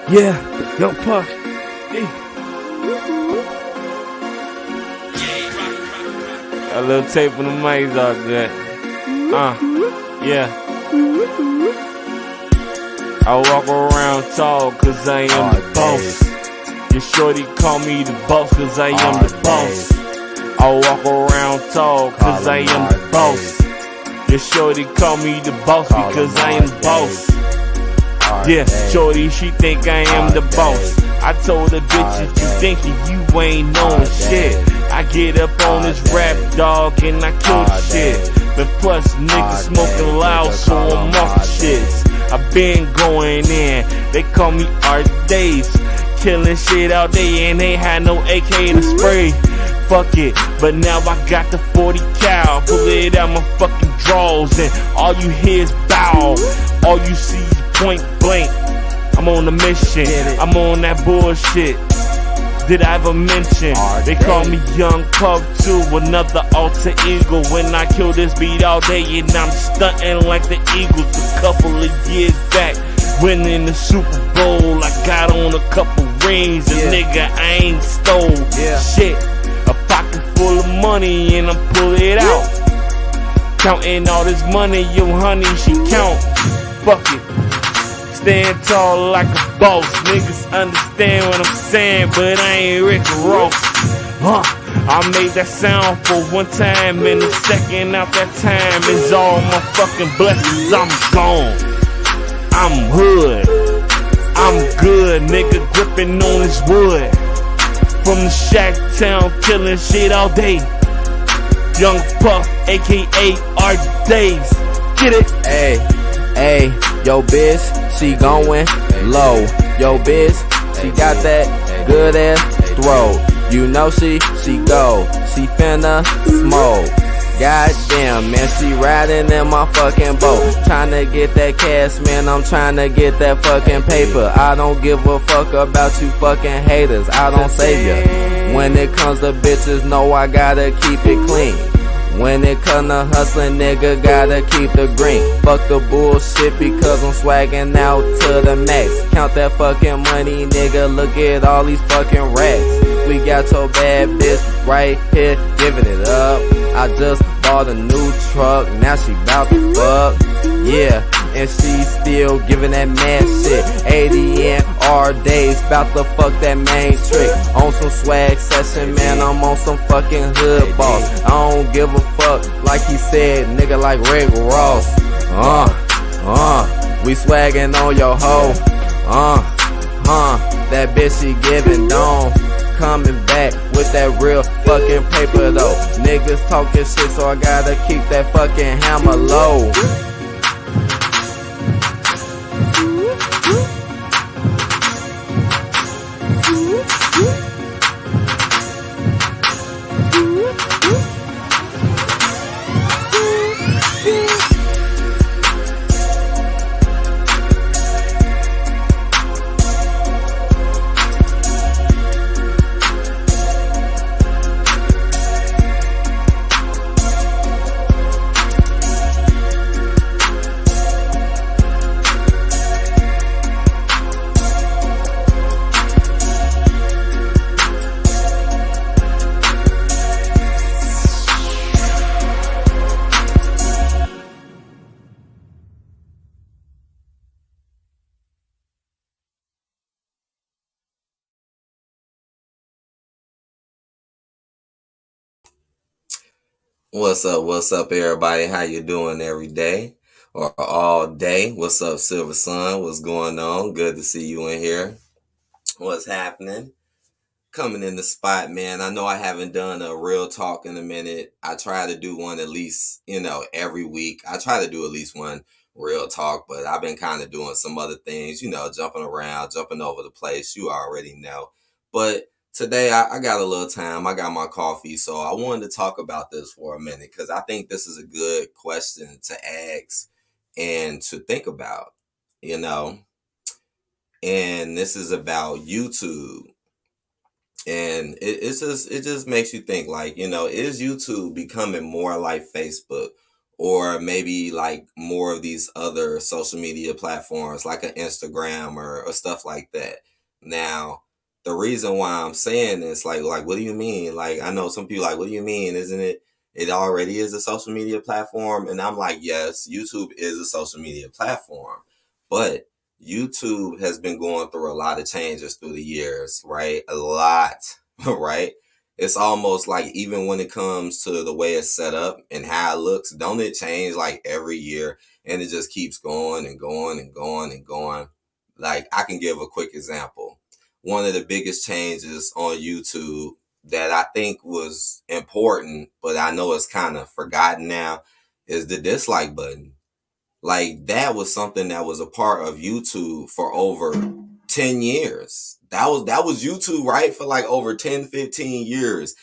Yeah, Young Puff. Hey. A little tape on the mics all good. Yeah. I walk around tall cause I am the boss. Your shorty call me the boss cause I am the boss. I walk around tall cause I am the boss. Your shorty call me the boss because I am the boss. Yeah, shorty, she think I am the boss. I told her, bitches, you thinking you ain't knowing shit. I get up on this rap, dog, and I kill the shit. But plus, niggas smoking loud, so I'm off the shits. I been going in, they call me Art Days. Killing shit all day, and they had no AK to spray. Fuck it, but now I got the 40 cal. Pull it out my fucking drawers, and all you hear is bow. All you see is point blank. I'm on a mission, I'm on that bullshit. Did I ever mention? They call me Young Puff too, another alter ego. When I kill this beat all day and I'm stunting like the Eagles. A couple of years back, winning the Super Bowl, I got on a couple rings, and nigga, I ain't stole shit. A pocket full of money and I pull it out. Counting all this money, yo honey, she count. Fuck it. Stand tall like a boss. Niggas understand what I'm saying, but I ain't Rick Ross. I made that sound for one time, and the second out that time is all my fucking blessings. I'm gone. I'm hood. I'm good, nigga, gripping on this wood. From the shack town, killing shit all day. Young Puff, aka Art Days. Get it? Hey, yo bitch, she going low. Yo bitch, she got that good ass throat. You know she go, she finna smoke. Goddamn, man, she riding in my fucking boat. Tryna get that cash, man, I'm tryna get that fucking paper. I don't give a fuck about you fucking haters, I don't save ya. When it comes to bitches, no, I gotta keep it clean. When it come to hustling, nigga, gotta keep the green. Fuck the bullshit because I'm swagging out to the max. Count that fucking money, nigga, look at all these fucking racks. We got your bad bitch right here giving it up. I just bought a new truck, now she bout to fuck. Yeah, and she still giving that mad shit. 80 and R days, bout to fuck that main trick. On some swag session, man, I'm on some fucking hood boss. I don't give a fuck, like he said, nigga, like Rick Ross. We swagging on your hoe. That bitch she giving dome. Coming back with that real fucking paper though. Niggas talking shit, so I gotta keep that fucking hammer low. What's up, everybody? How you doing every day or all day? What's up, Silver Sun? What's going on? Good to see you in here. What's happening? Coming in the spot, man. I know I haven't done a real talk in a minute. I try to do one at least, every week. I try to do at least one real talk, but I've been kind of doing some other things, jumping around, jumping over the place. You already know. But today I got a little time. I got my coffee, so I wanted to talk about this for a minute because I think this is a good question to ask and to think about, you know. And this is about YouTube. And it just makes you think, like, is YouTube becoming more like Facebook, or maybe like more of these other social media platforms like an Instagram or stuff like that. Now, the reason why I'm saying this, like what do you mean? Like I know some people like, what do you mean? Isn't it? It already is a social media platform, and I'm like, yes, YouTube is a social media platform, but YouTube has been going through a lot of changes through the years, right? A lot, right? It's almost like even when it comes to the way it's set up and how it looks, don't it change like every year? And it just keeps going and going and going and going. Like I can give a quick example. One of the biggest changes on YouTube that I think was important, but I know it's kind of forgotten now, is the dislike button. Like that was something that was a part of YouTube for over 10 years. That was YouTube, right? For like over 10, 15 years.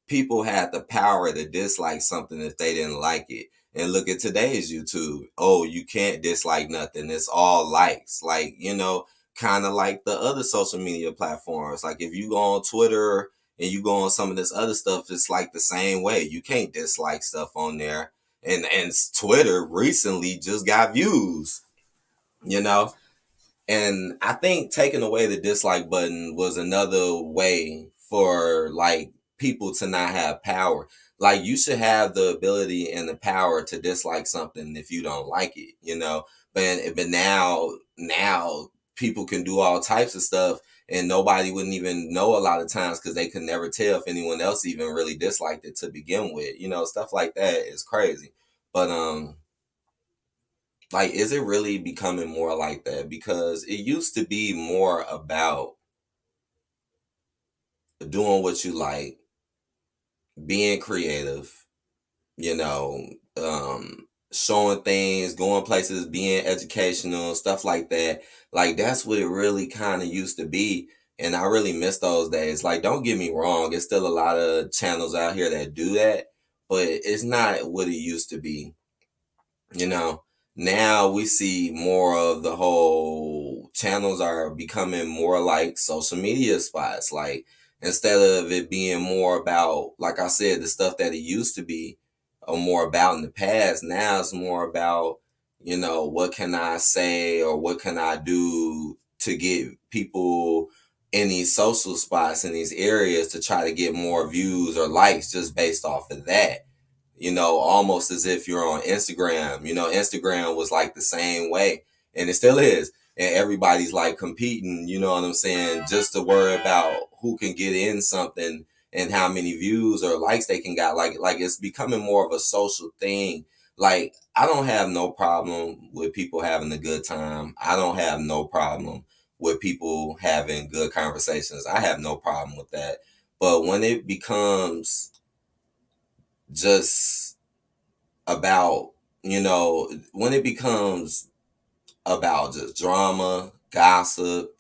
People had the power to dislike something if they didn't like it. And look at today's YouTube. Oh, you can't dislike nothing. It's all likes. Like, kind of like the other social media platforms. Like if you go on Twitter and you go on some of this other stuff, it's like the same way. You can't dislike stuff on there. And Twitter recently just got views, you know? And I think taking away the dislike button was another way for like people to not have power. Like you should have the ability and the power to dislike something if you don't like it. But now people can do all types of stuff and nobody wouldn't even know a lot of times because they could never tell if anyone else even really disliked it to begin with. Stuff like that is crazy. But like, is it really becoming more like that? Because it used to be more about doing what you like, being creative, you know, showing things, going places, being educational, stuff like that. Like, that's what it really kind of used to be. And I really miss those days. Like, don't get me wrong, there's still a lot of channels out here that do that, but it's not what it used to be. You know, now we see more of the whole channels are becoming more like social media spots. Like instead of it being more about, like I said, the stuff that it used to be or more about in the past, now it's more about, what can I say or what can I do to get people in these social spots in these areas to try to get more views or likes just based off of that. Almost as if you're on Instagram. Instagram was like the same way, and it still is. And everybody's like competing, you know what I'm saying, just to worry about who can get in something and how many views or likes they can got. Like it's becoming more of a social thing. Like I don't have no problem with people having a good time. I don't have no problem with people having good conversations. I have no problem with that. But when it becomes just about, when it becomes about just drama, gossip,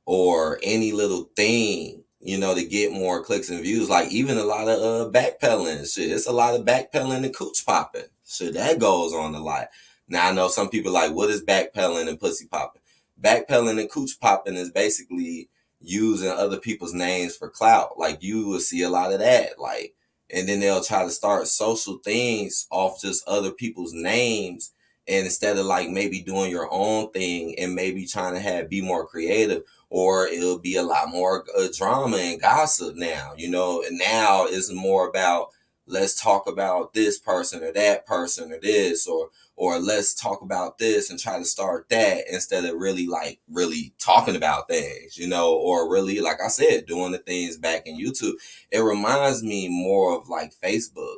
or any little thing, to get more clicks and views, like even a lot of backpedaling and shit. It's a lot of backpedaling and cooch popping. Shit, that goes on a lot. Now, I know some people like, what is backpedaling and pussy popping? Backpedaling and cooch popping is basically using other people's names for clout. Like you will see a lot of that. Like, and then they'll try to start social things off just other people's names. And instead of like maybe doing your own thing and maybe trying to be more creative, or it'll be a lot more drama and gossip now, and now it's more about, let's talk about this person or that person or this, or let's talk about this and try to start that instead of really talking about things, or really, like I said, doing the things back in YouTube. It reminds me more of like Facebook,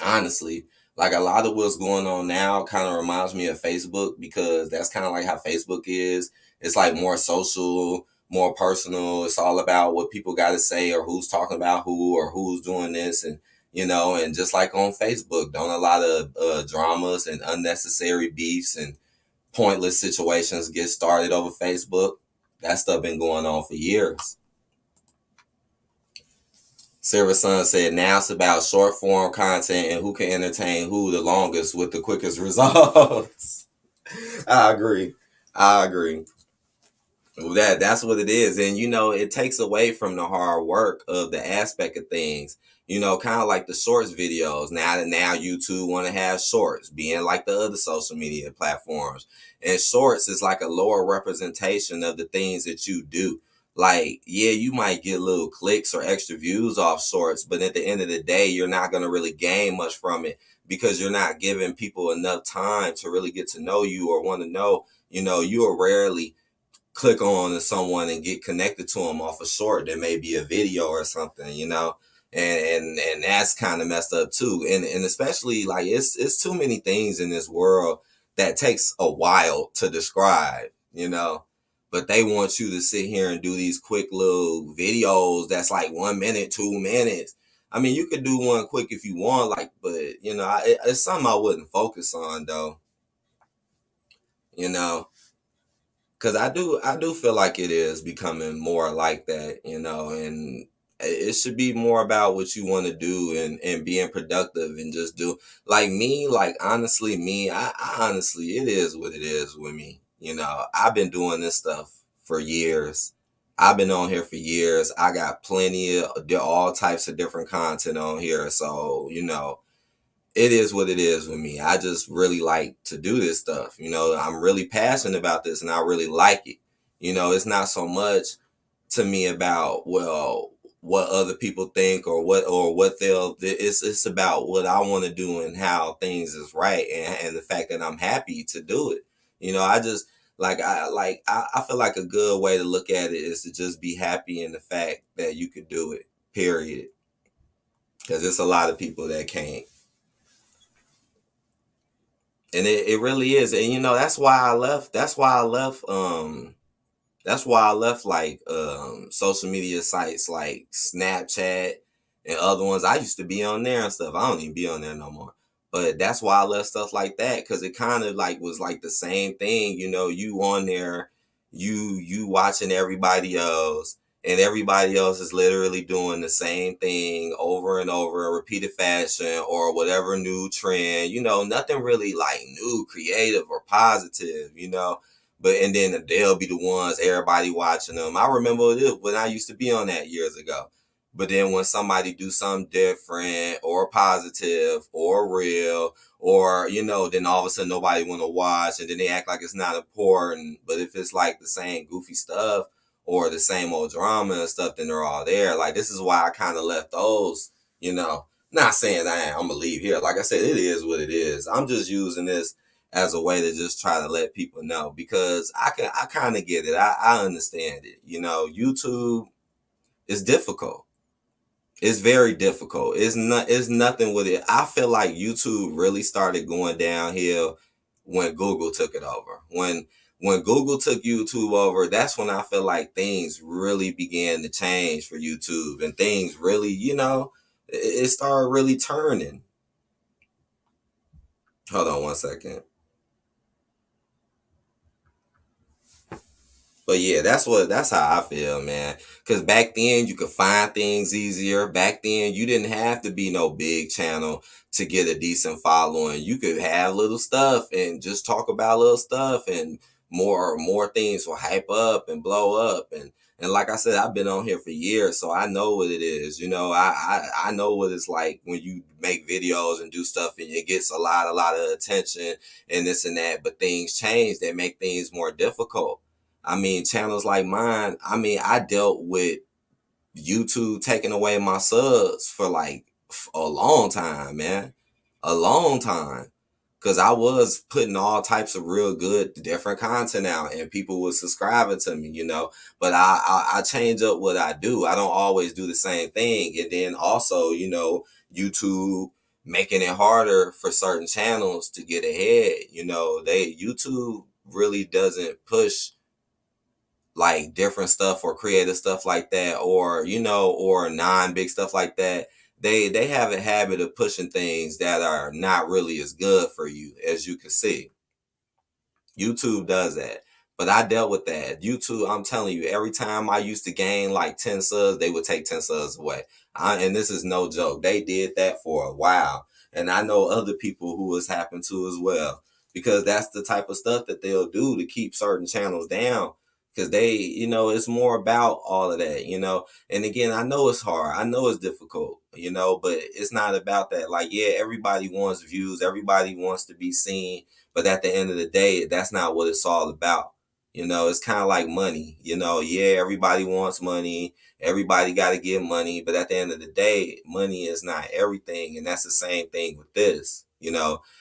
honestly. Like a lot of what's going on now kind of reminds me of Facebook, because that's kind of like how Facebook is. It's like more social, more personal. It's all about what people got to say or who's talking about who or who's doing this. And, and just like on Facebook, don't a lot of dramas and unnecessary beefs and pointless situations get started over Facebook. That stuff been going on for years. Silver Sun said, now it's about short form content and who can entertain who the longest with the quickest results. I agree. That's what it is. And it takes away from the hard work of the aspect of things. You know, kind of like the shorts videos. Now YouTube want to have shorts, being like the other social media platforms. And shorts is like a lower representation of the things that you do. Like, yeah, you might get little clicks or extra views off shorts, but at the end of the day, you're not going to really gain much from it because you're not giving people enough time to really get to know you or want to know. You know, you will rarely click on to someone and get connected to them off a short that may be a video or something, you know. And that's kind of messed up too. And especially like it's too many things in this world that takes a while to describe, you know. But they want you to sit here and do these quick little videos that's like 1 minute, 2 minutes. I mean, you could do one quick if you want, like, but you know, it's something I wouldn't focus on though, you know. Cause I do feel like it is becoming more like that, you know, and it should be more about what you want to do and being productive and just do like me, like honestly, I honestly, it is what it is with me. You know, I've been doing this stuff for years. I've been on here for years. I got plenty of all types of different content on here. So, you know, it is what it is with me. I just really like to do this stuff. You know, I'm really passionate about this and I really like it. You know, it's not so much to me about, well, what other people think or what they'll, it's about what I want to do and how things is right and the fact that I'm happy to do it. You know, I just I feel like a good way to look at it is to just be happy in the fact that you could do it. Period. Because it's a lot of people that can't. And it really is. And you know, that's why I left like social media sites like Snapchat and other ones. I used to be on there and stuff. I don't even be on there no more. But that's why I left stuff like that, because it kind of like was like the same thing, you know, you on there, you watching everybody else, and everybody else is literally doing the same thing over and over in repeated fashion or whatever new trend, you know, nothing really like new, creative or positive, you know. But and then they'll be the ones, everybody watching them. I remember this when I used to be on that years ago. But then when somebody do something different or positive or real or, you know, then all of a sudden nobody want to watch and then they act like it's not important. But if it's like the same goofy stuff or the same old drama and stuff, then they're all there. Like, this is why I kind of left those, you know. Not saying I'm going to leave here. Like I said, it is what it is. I'm just using this as a way to just try to let people know, because I kind of get it. I understand it. You know, YouTube is difficult. It's very difficult. It's nothing with it. I feel like YouTube really started going downhill when Google took it over. When Google took YouTube over, that's when I feel like things really began to change for YouTube and things really, you know, it started really turning. Hold on one second. But yeah, that's how I feel, man. Cause back then you could find things easier. Back then you didn't have to be no big channel to get a decent following. You could have little stuff and just talk about little stuff, and more things will hype up and blow up. And like I said, I've been on here for years, so I know what it is. You know, I know what it's like when you make videos and do stuff and it gets a lot of attention and this and that, but things change that make things more difficult. I mean, channels like mine, I mean, I dealt with YouTube taking away my subs for like a long time, man. A long time. Because I was putting all types of real good, different content out and people were subscribing to me, you know. But I change up what I do. I don't always do the same thing. And then also, you know, YouTube making it harder for certain channels to get ahead. You know, YouTube really doesn't push like different stuff or creative stuff like that, or, you know, or non-big stuff like that. They have a habit of pushing things that are not really as good for you, as you can see. YouTube does that. But I dealt with that. YouTube, I'm telling you, every time I used to gain like 10 subs, they would take 10 subs away. And this is no joke. They did that for a while. And I know other people who has happened to as well. Because that's the type of stuff that they'll do to keep certain channels down. because they, it's more about all of that, and again, I know it's hard, I know it's difficult, but it's not about that. Like, yeah, everybody wants views, everybody wants to be seen, but at the end of the day, that's not what it's all about. It's kind of like money. Yeah, everybody wants money, everybody got to get money, but at the end of the day, money is not everything, and that's the same thing with this.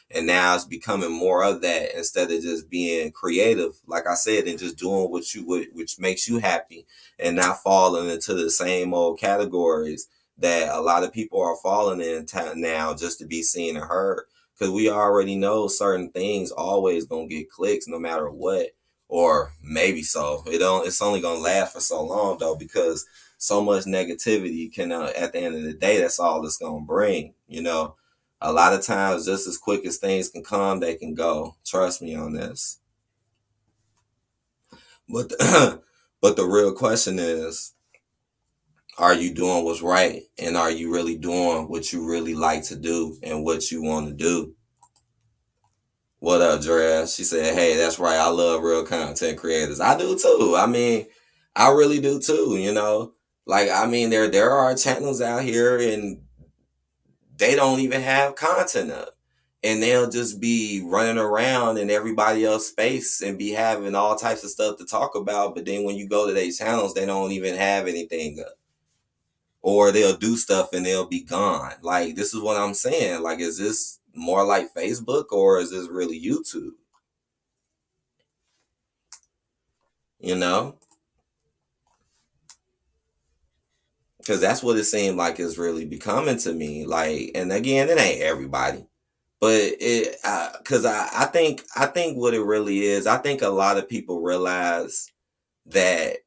And now it's becoming more of that instead of just being creative, like I said, and just doing which makes you happy, and not falling into the same old categories that a lot of people are falling in now just to be seen and heard. Because we already know certain things always gonna get clicks no matter what, or maybe so. It's only gonna last for so long though, because so much negativity can, at the end of the day, that's all it's gonna bring. A lot of times, just as quick as things can come, they can go. Trust me on this. But but the real question is, are you doing what's right? And are you really doing what you really like to do and what you want to do? What up, Drea? She said, hey, that's right. I love real content creators. I do too. I mean, I really do too, Like, I mean, there are channels out here and they don't even have content up, and they'll just be running around in everybody else's space and be having all types of stuff to talk about. But then when you go to their channels, they don't even have anything up, or they'll do stuff and they'll be gone. Like, this is what I'm saying. Like, is this more like Facebook, or is this really YouTube? Because that's what it seemed like it's really becoming to me. Like, and again, it ain't everybody. But because I think what it really is, I think a lot of people realize that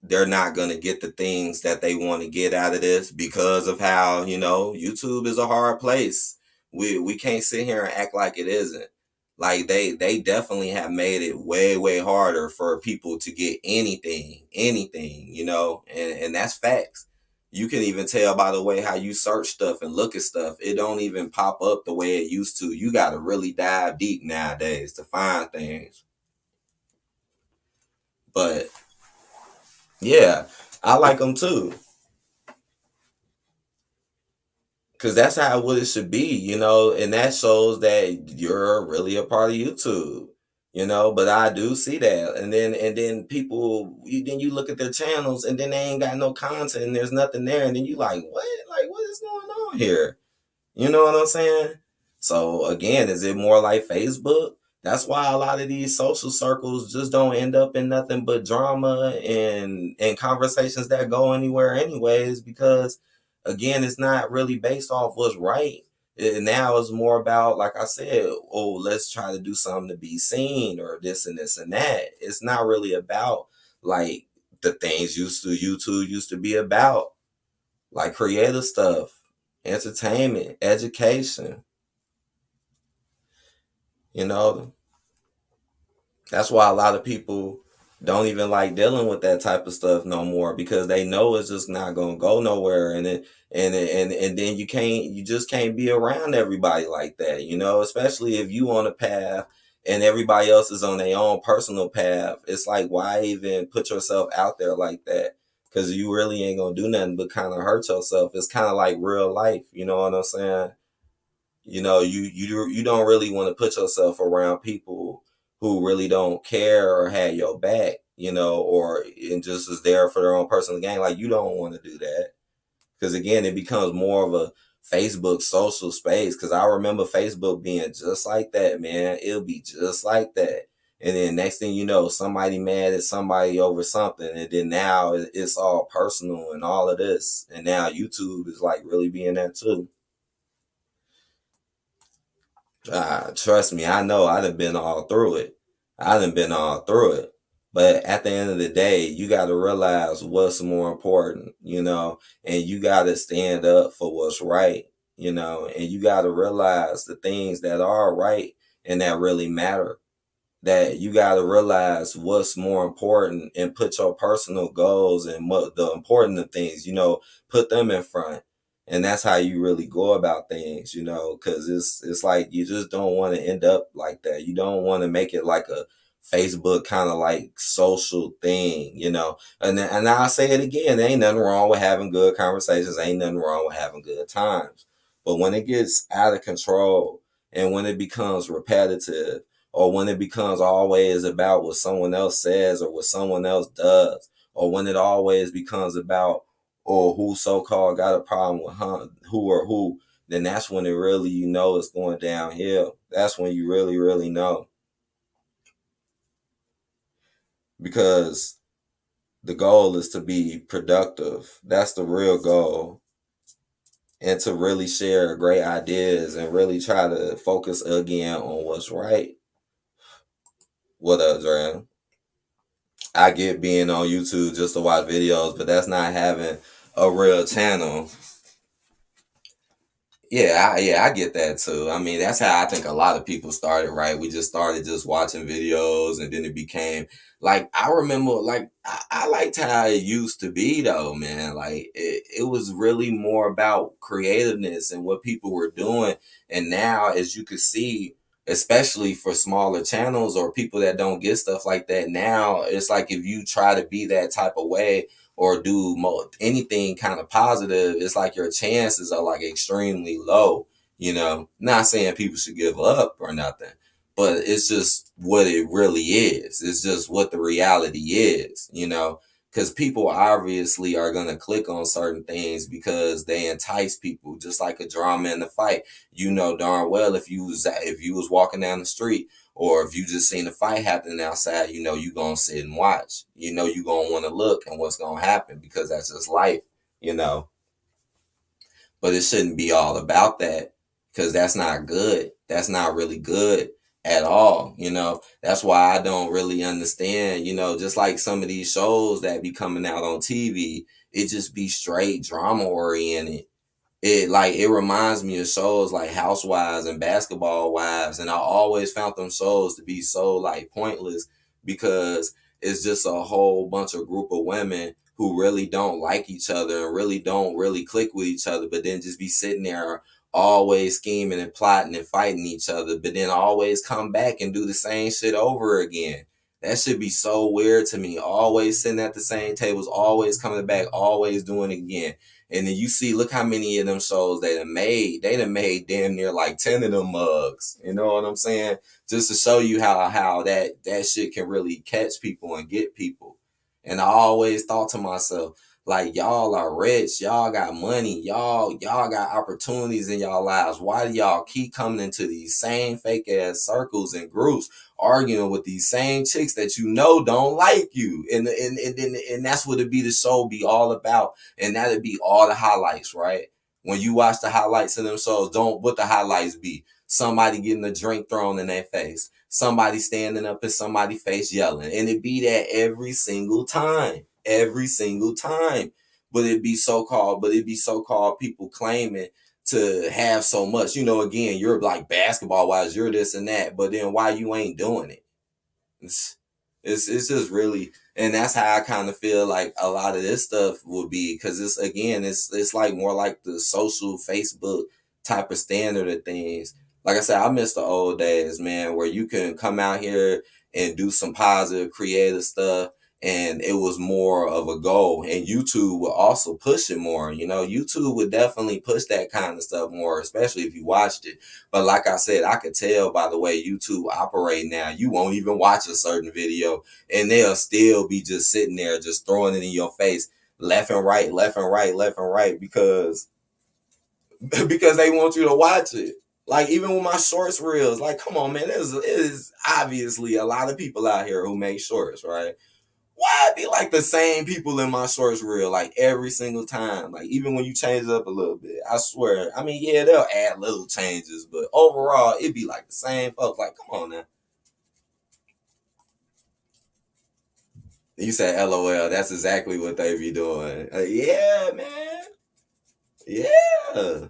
they're not going to get the things that they want to get out of this because of how, YouTube is a hard place. We can't sit here and act like it isn't. Like, they definitely have made it way, way harder for people to get anything, and that's facts. You can even tell by the way how you search stuff and look at stuff. It don't even pop up the way it used to. You got to really dive deep nowadays to find things. But yeah, I like them too. Because that's how what it should be, and that shows that you're really a part of YouTube, but I do see that. And then people, then you look at their channels and then they ain't got no content and there's nothing there. And then you like, what? Like, what is going on here? You know what I'm saying? So again, is it more like Facebook? That's why a lot of these social circles just don't end up in nothing but drama and conversations that go anywhere anyways, because again, it's not really based off what's right. Now it's more about, like I said, oh, let's try to do something to be seen, or this and this and that. It's not really about like the things YouTube used to be about, like creative stuff, entertainment, education. That's why a lot of people don't even like dealing with that type of stuff no more, because they know it's just not gonna go nowhere, and then you just can't be around everybody like that, especially if you on a path and everybody else is on their own personal path. It's like, why even put yourself out there like that? Because you really ain't gonna do nothing but kind of hurt yourself. It's kind of like real life, you know what I'm saying? You don't really want to put yourself around people who really don't care or have your back, or and just is there for their own personal gain. Like, you don't want to do that, because again, it becomes more of a Facebook social space. Because I remember Facebook being just like that, man. It'll be just like that, and then next thing you know, somebody mad at somebody over something, and then now it's all personal and all of this, and now YouTube is like really being that too. Trust me, I know I done been all through it. But at the end of the day, you got to realize what's more important, and you got to stand up for what's right, and you got to realize the things that are right and that really matter. That you got to realize what's more important and put your personal goals and what the important things, put them in front. And that's how you really go about things, because it's like you just don't want to end up like that. You don't want to make it like a Facebook kind of like social thing, you know. And I'll say it again, there ain't nothing wrong with having good conversations, ain't nothing wrong with having good times. But when it gets out of control and when it becomes repetitive, or when it becomes always about what someone else says or what someone else does, or when it always becomes about or who so-called got a problem with who or who, then that's when it really, you know, it's going downhill. That's when you really, really know. Because the goal is to be productive. That's the real goal. And to really share great ideas and really try to focus again on what's right. What up, Dre? I get being on YouTube just to watch videos, but that's not having a real channel. Yeah, I get that too. I mean, that's how I think a lot of people started, right? We just started just watching videos, and then it became like, I remember, like, I liked how it used to be though, man. Like, it was really more about creativeness and what people were doing. And now, as you can see, especially for smaller channels or people that don't get stuff like that, now it's like if you try to be that type of way or do anything kind of positive, it's like your chances are like extremely low. You know, not saying people should give up or nothing, but it's just what it really is. It's just what the reality is, you know, because people obviously are going to click on certain things because they entice people, just like a drama in the fight. You know darn well if you was walking down the street, or if you just seen a fight happening outside, you know you gonna sit and watch. You know you gonna want to look and what's gonna happen, because that's just life, you know. But it shouldn't be all about that, because that's not good. That's not really good at all, you know. That's why I don't really understand, you know, just like some of these shows that be coming out on TV, it just be straight drama oriented. It reminds me of shows like Housewives and Basketball Wives, and I always found them shows to be so like pointless, because it's just a whole bunch of group of women who really don't like each other and really don't really click with each other, but then just be sitting there always scheming and plotting and fighting each other, but then always come back and do the same shit over again. That should be so weird to me. Always sitting at the same tables, always coming back, always doing it again. And then you see, look how many of them shows they done made. They done made damn near like 10 of them mugs. You know what I'm saying? Just to show you how that shit can really catch people and get people. And I always thought to myself, like, y'all are rich, y'all got money, y'all got opportunities in y'all lives. Why do y'all keep coming into these same fake ass circles and groups, arguing with these same chicks that you know don't like you? And that's what it be, the show be all about. And that'd be all the highlights, right? When you watch the highlights of them shows, what the highlights be? Somebody getting a drink thrown in their face, somebody standing up in somebody's face yelling, and it be that every single time. But it'd be so-called people claiming to have so much. You know, again, you're like basketball wise, you're this and that, but then why you ain't doing it? It's just really, and that's how I kind of feel like a lot of this stuff would be, because it's like more like the social Facebook type of standard of things. Like I said, I miss the old days, man, where you can come out here and do some positive, creative stuff, and it was more of a goal. And YouTube would also push it more. You know, YouTube would definitely push that kind of stuff more, especially if you watched it. But like I said, I could tell by the way YouTube operate now, you won't even watch a certain video and they'll still be just sitting there, just throwing it in your face, left and right, because they want you to watch it. Like, even with my shorts reels, like, come on, man, it is obviously a lot of people out here who make shorts, right? Why it be like the same people in my shorts reel, like every single time? Like, even when you change it up a little bit, I swear. I mean, yeah, they'll add little changes, but overall, it be like the same folks. Like, come on now. You said LOL. That's exactly what they be doing. Yeah, man. Yeah.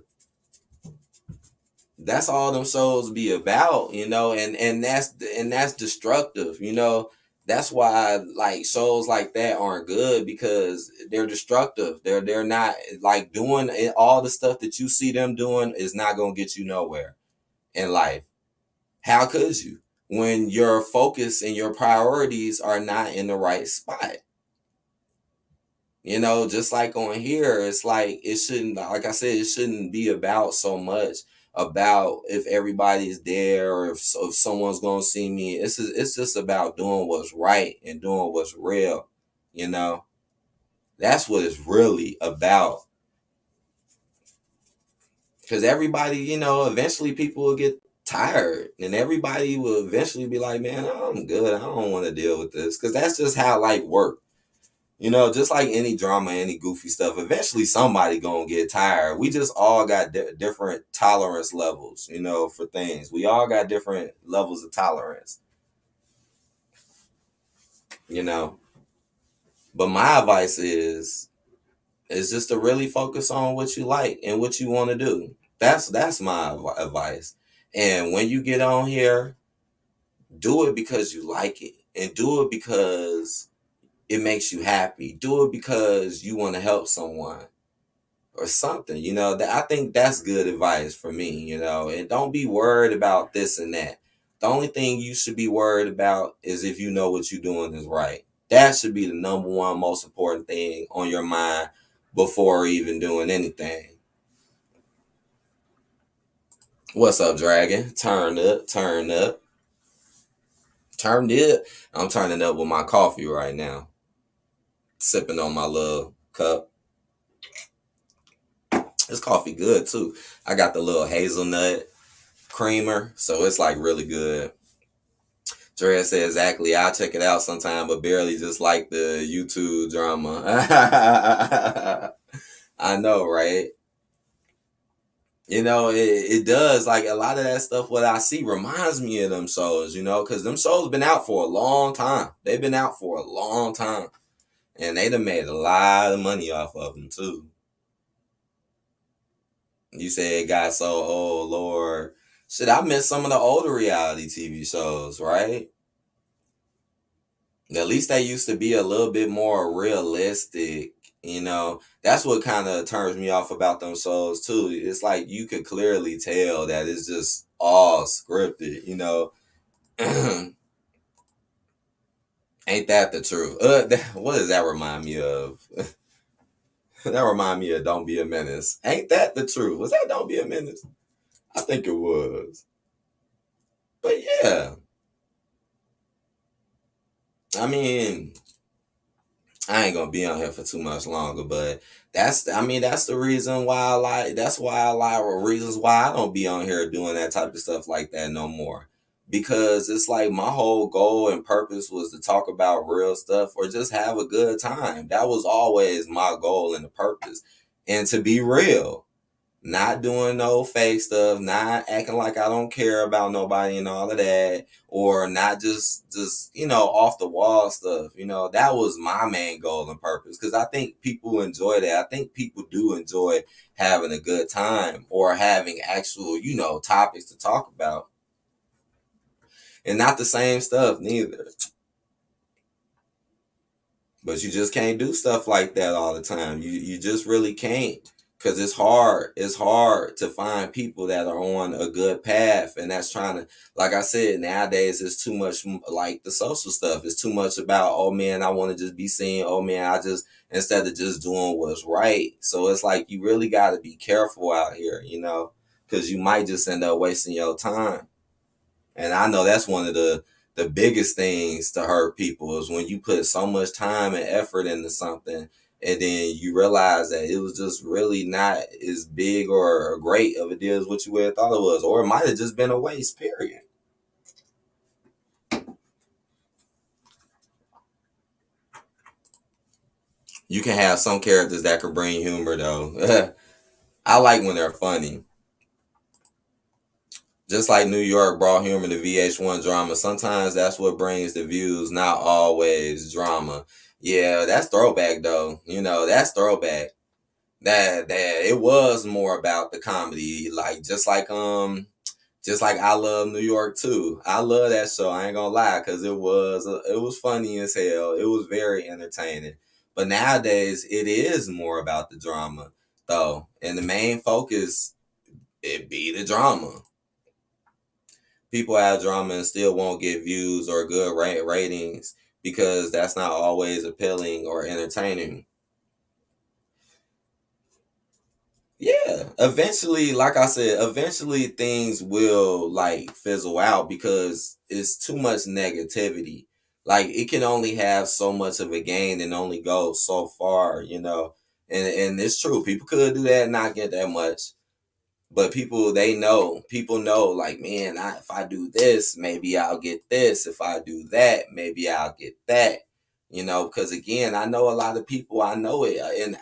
That's all them shows be about, you know, and that's destructive, you know. That's why like shows like that aren't good, because they're destructive. They're not like doing all the stuff that you see them doing is not gonna get you nowhere in life. How could you? when your focus and your priorities are not in the right spot. You know, just like on here, it's like it shouldn't, like I said, it shouldn't be about so much about if everybody's there or if someone's gonna see me. It's just about doing what's right and doing what's real. You know, that's what it's really about. Because everybody, you know, eventually people will get tired and everybody will eventually be like, man, I'm good. I don't want to deal with this. Because that's just how life works. You know, just like any drama, any goofy stuff, eventually somebody gonna get tired. We just all got different tolerance levels, you know, for things. We all got different levels of tolerance, you know. But my advice is just to really focus on what you like and what you want to do. That's my advice. And when you get on here, do it because you like it, and do it because it makes you happy. Do it because you want to help someone or something, you know. That I think that's good advice for me, you know. And don't be worried about this and that. The only thing you should be worried about is if you know what you're doing is right. That should be the number one most important thing on your mind before even doing anything. What's up, Dragon? Turn up, turn up. Turned it. I'm turning up with my coffee right now. Sipping on my little cup. This coffee good too. I got the little hazelnut creamer, so it's like really good. Dre said exactly. I'll check it out sometime, but barely just like the YouTube drama. I know, right? You know, it does. Like a lot of that stuff, what I see reminds me of them shows, you know, because them shows been out for a long time. They've been out for a long time. And they done made a lot of money off of them, too. You say it got so old, Lord. Shit, I miss some of the older reality TV shows, right? At least they used to be a little bit more realistic, you know. That's what kind of turns me off about them shows, too. It's like you could clearly tell that it's just all scripted, you know. Ain't that the truth? What does that remind me of? That remind me of Don't Be a Menace. Ain't that the truth? Was that Don't Be a Menace? I think it was. But yeah. I mean, I ain't gonna be on here for too much longer, but that's the reason why a lot of reasons why I don't be on here doing that type of stuff like that no more. Because it's like my whole goal and purpose was to talk about real stuff or just have a good time. That was always my goal and the purpose. And to be real. Not doing no fake stuff, not acting like I don't care about nobody and all of that, or not just you know, off the wall stuff. You know, that was my main goal and purpose because I think people enjoy that. I think people do enjoy having a good time or having actual, you know, topics to talk about, and not the same stuff neither. But you just can't do stuff like that all the time. You just really can't. Cause it's hard. It's hard to find people that are on a good path and that's trying to, like I said, nowadays it's too much like the social stuff. It's too much about, oh man, I want to just be seen. Oh man, instead of just doing what's right. So it's like you really got to be careful out here, you know, cause you might just end up wasting your time. And I know that's one of the biggest things to hurt people is when you put so much time and effort into something and then you realize that it was just really not as big or great of a deal as what you would have thought it was. Or it might have just been a waste, period. You can have some characters that could bring humor, though. I like when they're funny. Just like New York brought humor to VH1 drama, sometimes that's what brings the views, not always drama. Yeah, that's throwback though. You know, that's throwback. That it was more about the comedy, like just like I Love New York too. I love that show. I ain't gonna lie, cause it was funny as hell. It was very entertaining. But nowadays it is more about the drama though, and the main focus it be the drama. People have drama and still won't get views or good ratings because that's not always appealing or entertaining. Yeah, eventually, like I said, eventually things will like fizzle out because it's too much negativity. Like it can only have so much of a gain and only go so far, you know. And it's true, people could do that and not get that much. But people know, like, man, if I do this, maybe I'll get this. If I do that, maybe I'll get that. You know, because again, I know a lot of people, I know it, and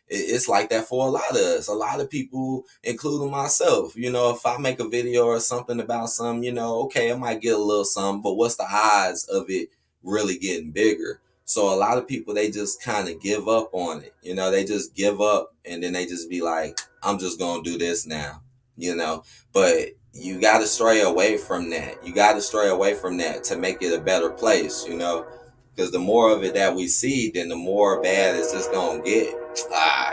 it's like that for a lot of us. A lot of people, including myself, you know, if I make a video or something about something, you know, okay, I might get a little something, but what's the odds of it really getting bigger? So a lot of people, they just kind of give up on it. You know, they just give up and then they just be like, I'm just going to do this now, you know, but you got to stray away from that. You got to stray away from that to make it a better place, you know, because the more of it that we see, then the more bad it's just going to get.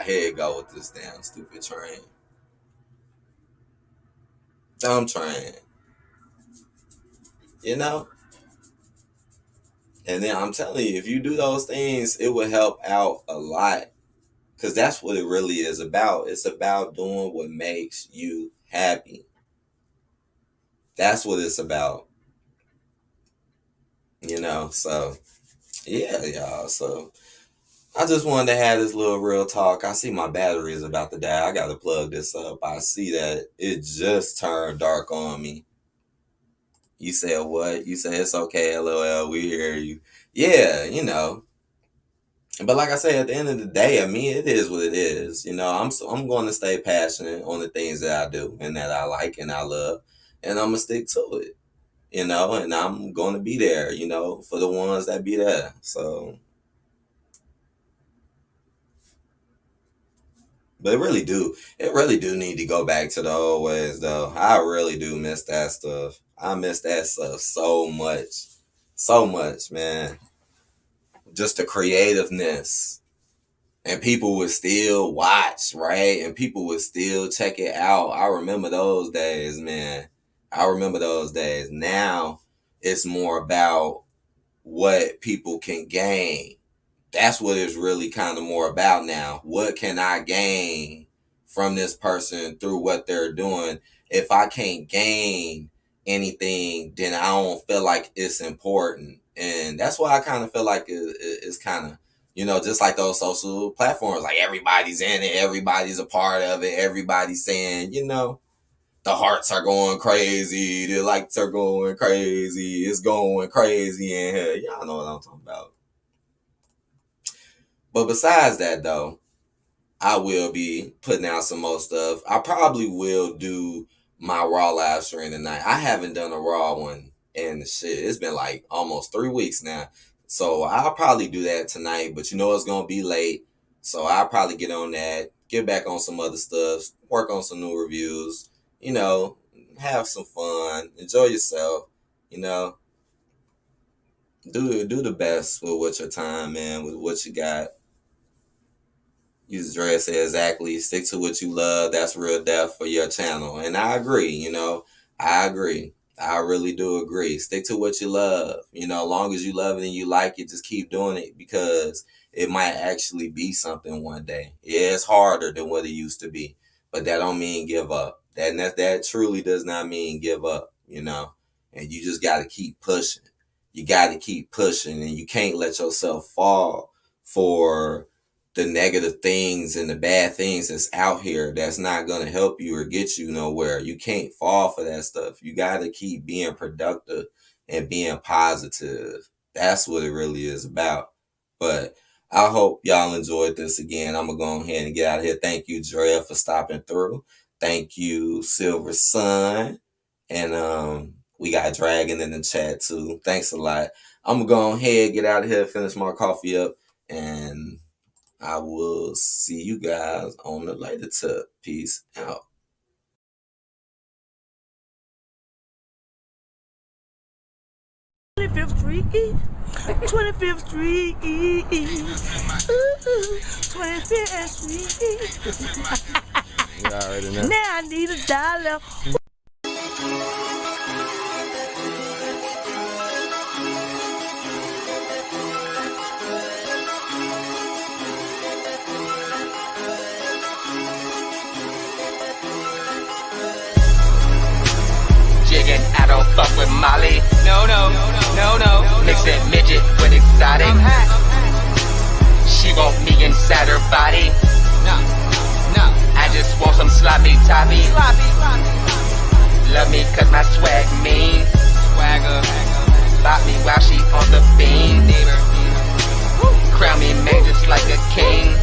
Here you go with this damn stupid train. Dumb train. You know? And then I'm telling you, if you do those things, it will help out a lot. Because that's what it really is about. It's about doing what makes you happy. That's what it's about. You know, so, yeah, y'all. So, I just wanted to have this little real talk. I see my battery is about to die. I got to plug this up. I see that it just turned dark on me. You said what? You said it's okay, LOL, we hear you. Yeah, you know. But like I say, at the end of the day, I mean, it is what it is. You know, I'm going to stay passionate on the things that I do and that I like and I love, and I'm gonna stick to it. You know, and I'm going to be there. You know, for the ones that be there. So, but it really do need to go back to the old ways, though. I really do miss that stuff. I miss that stuff so much, man. Just the creativeness. And people would still watch, right? And people would still check it out. I remember those days, man. I remember those days. Now it's more about what people can gain. That's what it's really kind of more about now. What can I gain from this person through what they're doing? If I can't gain anything, then I don't feel like it's important. And that's why I kind of feel like it's kind of, you know, just like those social platforms, like everybody's in it, everybody's a part of it, everybody's saying, you know, the hearts are going crazy, the likes are going crazy, it's going crazy in here. Y'all know what I'm talking about. But besides that, though, I will be putting out some more stuff. I probably will do my Raw live stream tonight. I haven't done a Raw one and shit. It's been like almost 3 weeks now. So I'll probably do that tonight, but you know it's going to be late. So I'll probably get on that, get back on some other stuff, work on some new reviews, you know, have some fun, enjoy yourself, you know. Do the best with what your time, man, with what you got. Use Dre said exactly. Stick to what you love. That's real death for your channel. And I agree, you know. I agree. I really do agree. Stick to what you love. You know, as long as you love it and you like it, just keep doing it because it might actually be something one day. Yeah, it's harder than what it used to be. But that don't mean give up. That truly does not mean give up, you know. And you just got to keep pushing. You got to keep pushing and you can't let yourself fall for the negative things and the bad things that's out here that's not going to help you or get you nowhere. You can't fall for that stuff. You got to keep being productive and being positive. That's what it really is about. But I hope y'all enjoyed this again. I'm going to go ahead and get out of here. Thank you, Dre, for stopping through. Thank you, Silver Sun. And we got Dragon in the chat too. Thanks a lot. I'm going to go ahead, get out of here, finish my coffee up, and I will see you guys on the later tip. Peace out. 25th Street, 25th Street, 25th Street. You already know. Now I need $1. I don't fuck with Molly. No. Mixing midget with exotic. She want me inside her body. No. I just want some sloppy toppy. Love me cause my swag mean. Swagger. Bop me while she on the beam. Crown me man just like a king.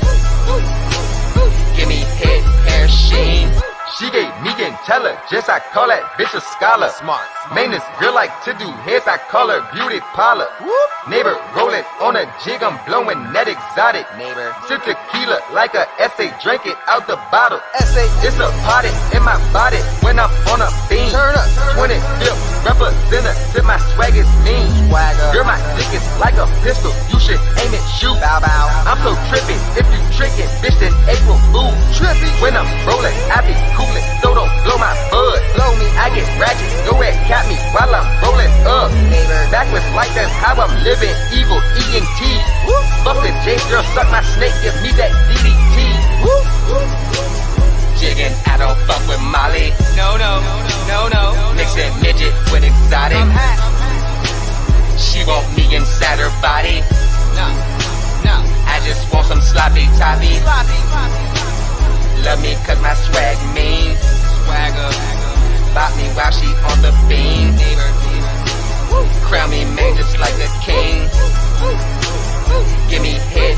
Give me head, hair, sheen. She gave me intelligence, I call that bitch a scholar. Smart. Maintenance girl like to do heads, I call her beauty parlor. Neighbor rolling on a jig, I'm blowing that exotic. Neighbor sip tequila like a essay, drink it out the bottle. Essay, it's a party in my body when I'm on a beam. Turn up, 20 flip, representative, my swag is mean. Swagger. Girl, my dick is like a pistol, you should aim it, shoot. Bow bow. I'm so trippy, if you trickin', bitch, then April Fool. Trippy. When I'm rolling, I be coolin', so don't blow my bud. Blow me, I get ratchet, go ahead, cap me while I'm rolling up. Neighbor. Backwards like that's how I'm living, evil ENT. Fuck the J girl, suck my snake, give me that DDT. Jiggin', I don't fuck with Molly. No. Mixing midget with exotic. She want me inside her body. No. I just want some sloppy toppy. Love me cause my swag mean. Swagger. Bop me while she on the beam. Crown me man just like a king. Give me head,